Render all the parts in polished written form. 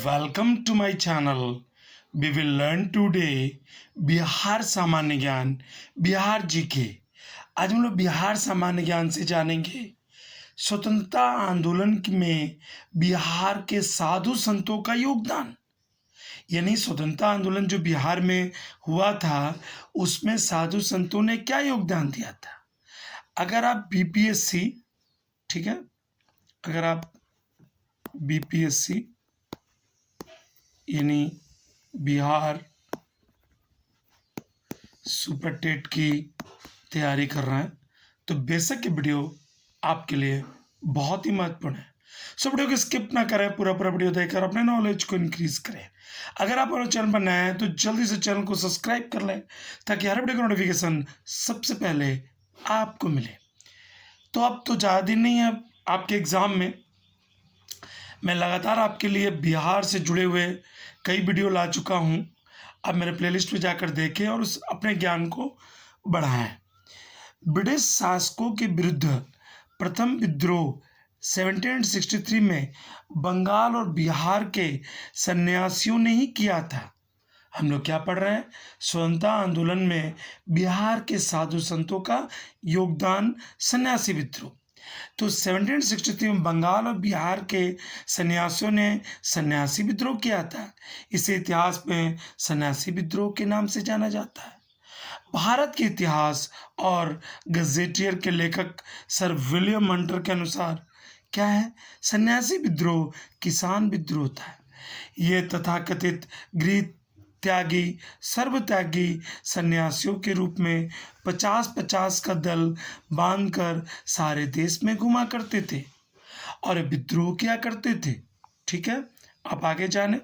Welcome to my channel. We will learn today Bihar सामान्य ज्ञान, Bihar GK. आज हम लोग बिहार सामान्य ज्ञान से जानेंगे स्वतंत्रता आंदोलन में बिहार के साधु संतों का योगदान। यानी स्वतंत्रता आंदोलन जो बिहार में हुआ था उसमें साधु संतों ने क्या योगदान दिया था। अगर आप बीपीएससी, ठीक है, अगर आप बीपीएससी यानी बिहार सुपर टेट की तैयारी कर रहे हैं तो बेसिक की वीडियो आपके लिए बहुत ही महत्वपूर्ण है। सो वीडियो को स्किप ना करें, पूरा वीडियो देखकर अपने नॉलेज को इंक्रीज करें। अगर आप हमारे चैनल पर नए हैं तो जल्दी से चैनल को सब्सक्राइब कर लें ताकि हर वीडियो का नोटिफिकेशन सबसे पहले आपको मिले। तो अब तो ज़्यादा दिन नहीं है आपके एग्ज़ाम में। मैं लगातार आपके लिए बिहार से जुड़े हुए कई वीडियो ला चुका हूं। अब मेरे प्लेलिस्ट में जाकर देखें और उस अपने ज्ञान को बढ़ाएं। ब्रिटिश शासकों के विरुद्ध प्रथम विद्रोह 1763 में बंगाल और बिहार के सन्यासियों ने ही किया था। हम लोग क्या पढ़ रहे हैं? स्वतंत्रता आंदोलन में बिहार के साधु संतों का योगदान, सन्यासी विद्रोह। तो 1763 में बंगाल और बिहार के सन्यासियों ने सन्यासी विद्रोह किया था। इसे इतिहास में सन्यासी विद्रोह के नाम से जाना जाता है। भारत के इतिहास और गजेटियर के लेखक सर विलियम हंटर के अनुसार क्या है? सन्यासी विद्रोह किसान विद्रोह था। ये तथाकथित गृह त्यागी, सर्वत्यागी सन्यासियों के रूप में 50-50 का दल बांधकर सारे देश में घुमा करते थे और विद्रोह किया करते थे। ठीक है, आप आगे जाने।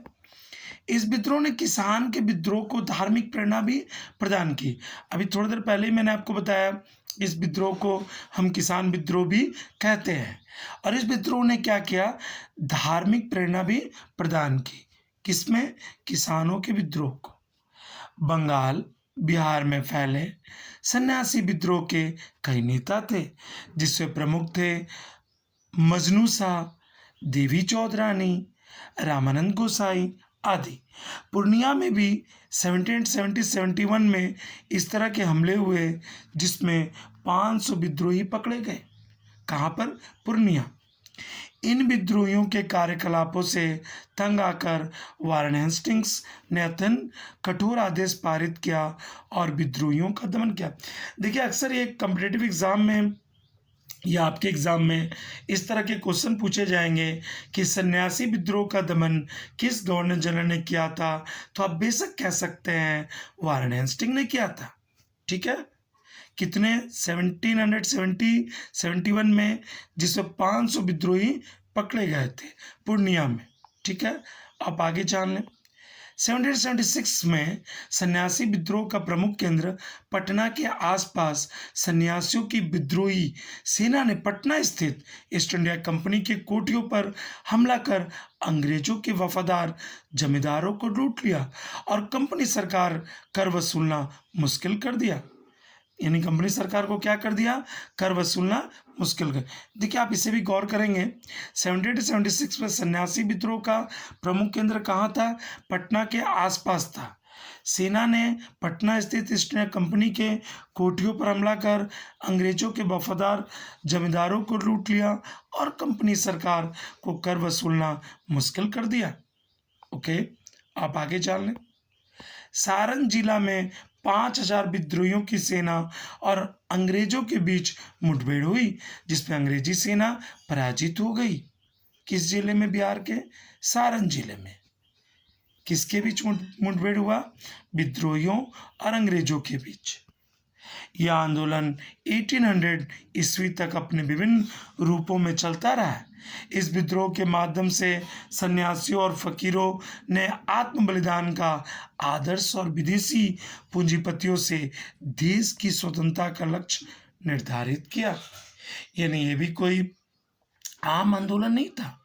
इस विद्रोह ने किसान के विद्रोह को धार्मिक प्रेरणा भी प्रदान की। अभी थोड़ी देर पहले ही मैंने आपको बताया इस विद्रोह को हम किसान विद्रोह भी कहते हैं। और इस विद्रोह ने क्या किया? धार्मिक प्रेरणा भी प्रदान की। किसमें? किसानों के विद्रोह को। बंगाल, बिहार में फैले सन्यासी विद्रोह के कई नेता थे जिसमें प्रमुख थे मजनू शाह, देवी चौधरानी, रामानंद गोसाई आदि। पूर्णिया में भी 1771 में इस तरह के हमले हुए जिसमें 500 विद्रोही पकड़े गए। कहाँ पर? पूर्णिया। इन विद्रोहियों के कार्यकलापों से तंग आकर वारेन हेस्टिंग्स ने अत्यंत कठोर आदेश पारित किया और विद्रोहियों का दमन किया। देखिए, अक्सर ये कॉम्पिटिटिव एग्जाम में या आपके एग्जाम में इस तरह के क्वेश्चन पूछे जाएंगे कि सन्यासी विद्रोह का दमन किस गवर्नर जनरल ने किया था, तो आप बेशक कह सकते हैं वारेन हेस्टिंग्स ने किया था। ठीक है, कितने? 1771 में, जिसमें 500 विद्रोही पकड़े गए थे पूर्णिया में। ठीक है, आप आगे जान लें। 1776 में सन्यासी विद्रोह का प्रमुख केंद्र पटना के आसपास सन्यासियों की विद्रोही सेना ने पटना स्थित ईस्ट इंडिया कंपनी के कोठियों पर हमला कर अंग्रेजों के वफादार जमींदारों को लूट लिया और कंपनी सरकार कर वसूलना मुश्किल कर दिया। यानी कंपनी सरकार को क्या कर दिया? कर वसूलना मुश्किल कर। देखिए, आप इसे भी गौर करेंगे। 1776 में सन्यासी विद्रोह का प्रमुख केंद्र कहाँ था? पटना के आसपास था। सेना ने पटना स्थित ईस्ट इंडिया कंपनी के कोठियों पर हमला कर अंग्रेजों के वफादार जमींदारों को लूट लिया और कंपनी सरकार को कर वसूलना मुश्किल कर दिया। ओके, आप आगे जान लें। सारण जिला में 5000 विद्रोहियों की सेना और अंग्रेजों के बीच मुठभेड़ हुई जिसमें अंग्रेजी सेना पराजित हो गई। किस जिले में? बिहार के सारण जिले में। किसके बीच मुठभेड़ हुआ? विद्रोहियों और अंग्रेजों के बीच। यह आंदोलन 1800 ईस्वी तक अपने विभिन्न रूपों में चलता रहा। इस विद्रोह के माध्यम से सन्यासियों और फकीरों ने आत्म बलिदान का आदर्श और विदेशी पूंजीपतियों से देश की स्वतंत्रता का लक्ष्य निर्धारित किया। यानी ये भी कोई आम आंदोलन नहीं था।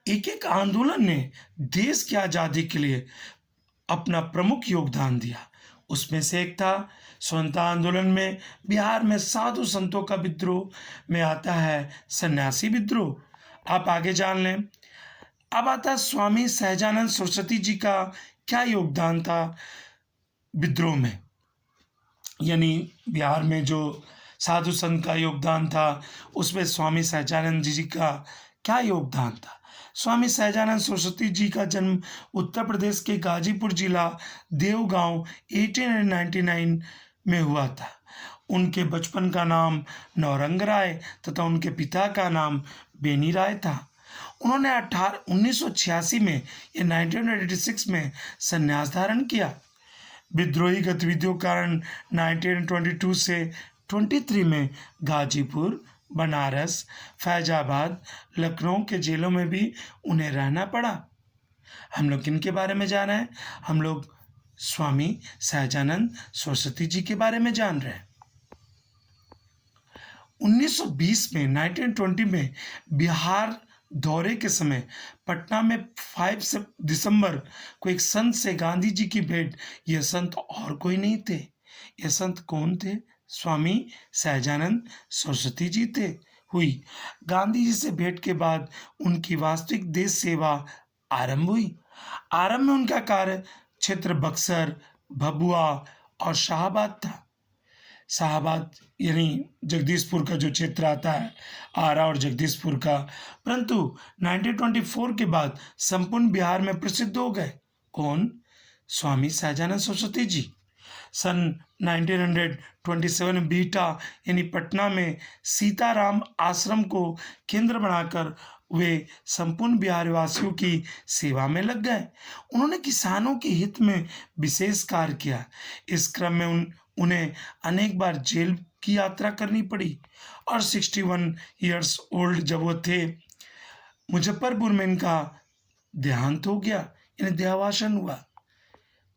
एक एक आंदोलन ने देश की आज़ादी के लिए अपना प्रमुख योगदान दिया। उसमें से एक था स्वतंत्रता आंदोलन में बिहार में साधु संतों का विद्रोह में आता है सन्यासी विद्रोह। आप आगे जान लें। अब आता है स्वामी सहजानंद सरस्वती जी का क्या योगदान था विद्रोह में, यानी बिहार में जो साधु संत का योगदान था उसमें स्वामी सहजानंद जी का क्या योगदान था। स्वामी सहजानंद सरस्वती जी का जन्म उत्तर प्रदेश के गाजीपुर जिला देवगांव 1899 में हुआ था। उनके बचपन का नाम नौरंग राय तथा उनके पिता का नाम बेनी राय था। उन्होंने 1986 में या 1986 में संन्यास धारण किया। विद्रोही गतिविधियों के कारण 1922 से 23 में गाजीपुर, बनारस, फैजाबाद, लखनऊ के जेलों में भी उन्हें रहना पड़ा। हम लोग किन के बारे में जान रहे हैं? हम लोग स्वामी सहजानंद सरस्वती जी के बारे में जान रहे हैं। 1920 में 1920 में बिहार दौरे के समय पटना में 5 दिसंबर को एक संत से गांधी जी की भेंट, यह संत और कोई नहीं थे। यह संत कौन थे? स्वामी सहजानंद सरस्वती जी थे। हुई गांधी जी से भेंट के बाद उनकी वास्तविक देश सेवा आरंभ हुई। आरंभ में उनका कार्य क्षेत्र बक्सर, भभुआ और शाहाबाद था। शाहाबाद यानी जगदीशपुर का जो क्षेत्र आता है, आरा और जगदीशपुर का, परंतु 1924 के बाद संपूर्ण बिहार में प्रसिद्ध हो गए। कौन? स्वामी सहजानंद सरस्वती जी। सन 1927 में बीटा यानी पटना में सीताराम आश्रम को केंद्र बनाकर वे संपूर्ण बिहार वासियों की सेवा में लग गए। उन्होंने किसानों के हित में विशेष कार्य किया। इस क्रम में उन्हें अनेक बार जेल की यात्रा करनी पड़ी और 61 ईयर्स ओल्ड जब वो थे, मुजफ्फरपुर में इनका देहांत हो गया, इन्हें देहावसान हुआ।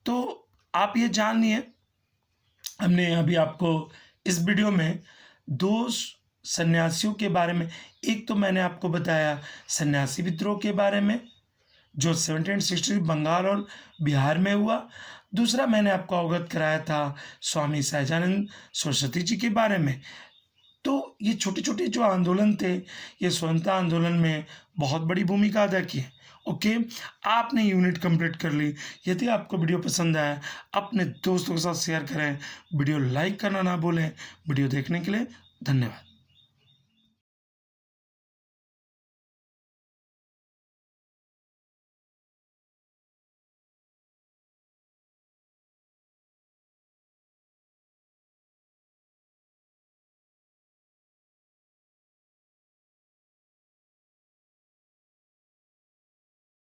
तो आप ये जान लिए, हमने अभी आपको इस वीडियो में 2 सन्यासियों के बारे में, एक तो मैंने आपको बताया सन्यासी विद्रोह के बारे में जो 1760 बंगाल और बिहार में हुआ। दूसरा मैंने आपको अवगत कराया था स्वामी सहजानंद सरस्वती जी के बारे में। तो ये छोटे छोटे जो आंदोलन थे, ये स्वतंत्रता आंदोलन में बहुत बड़ी भूमिका अदा की है। ओके, आपने यूनिट कंप्लीट कर ली। यदि आपको वीडियो पसंद आया, अपने दोस्तों के साथ शेयर करें। वीडियो लाइक करना ना भूलें। वीडियो देखने के लिए धन्यवाद।